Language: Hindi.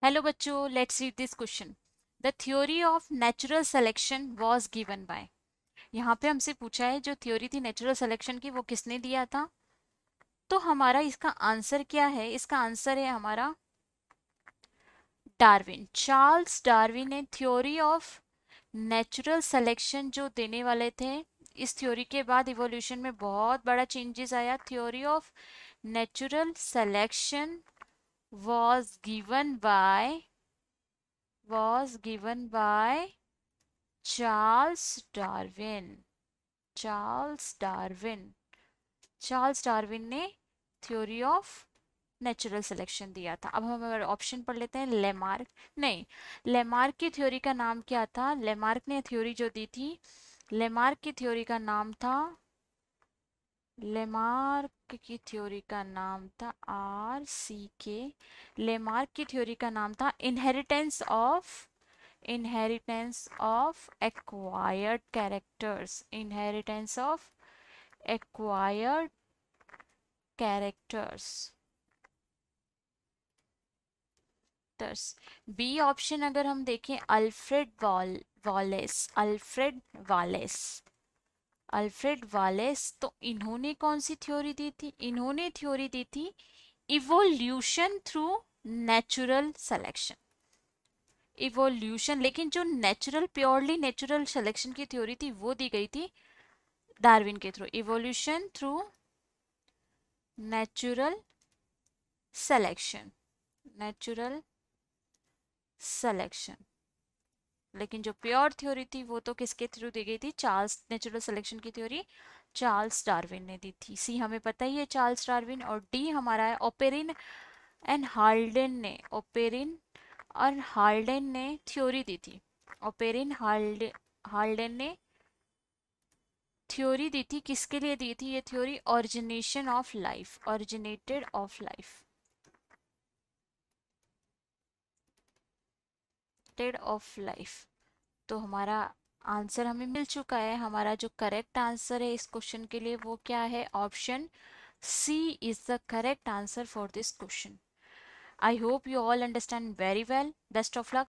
हेलो बच्चों, let's read this question. The theory of natural selection was given by. यहाँ पे हमसे पूछा है जो थ्योरी थी नेचुरल सिलेक्शन की वो किसने दिया था। तो हमारा इसका आंसर क्या है? इसका आंसर है हमारा डार्विन, चार्ल्स डार्विन ने थ्योरी ऑफ नेचुरल सिलेक्शन जो देने वाले थे। इस थ्योरी के बाद इवोल्यूशन में बहुत बड़ा चेंजेस आया। Theory of natural selection was given by was given by Charles Darwin. Charles Darwin Charles Darwin ने थ्योरी ऑफ नेचुरल सिलेक्शन दिया था। अब हम ऑप्शन पढ़ लेते हैं। लेमार्क, नहीं, लेमार्क की थ्योरी का नाम क्या था? लेमार्क ने थ्योरी जो दी थी, लेमार्क की थ्योरी का नाम था, लेमार्क की थ्योरी का नाम था RCK। लेमार्क की थ्योरी का नाम था inheritance of acquired characters, inheritance of acquired characters. B option अगर हम देखें, अल्फ्रेड वालेस, तो इन्होंने कौन सी थ्योरी दी थी? इन्होंने थ्योरी दी थी evolution through natural selection. Evolution, लेकिन जो नेचुरल, प्योरली नेचुरल सिलेक्शन की थ्योरी थी वो दी गई थी डार्विन के through. Evolution through natural selection, natural selection. लेकिन जो प्योर थ्योरी थी वो तो किसके थ्रू दी गई थी? चार्ल्स, नेचुरल सिलेक्शन की थ्योरी चार्ल्स डार्विन ने दी थी। सी हमें पता ही है, चार्ल्स डार्विन। और डी हमारा है ओपेरिन एंड हाल्डेन ने, ओपेरिन और हाल्डेन ने थ्योरी दी थी। ओपेरिन हाल्डेन ने थ्योरी दी थी। किसके लिए दी थी ये theory? Origination of life, originated of life, Ted of life. तो हमारा आंसर हमें मिल चुका है। हमारा जो करेक्ट आंसर है इस क्वेश्चन के लिए वो क्या है? Option C is the correct answer for this question. I hope you all understand very well. Best of luck.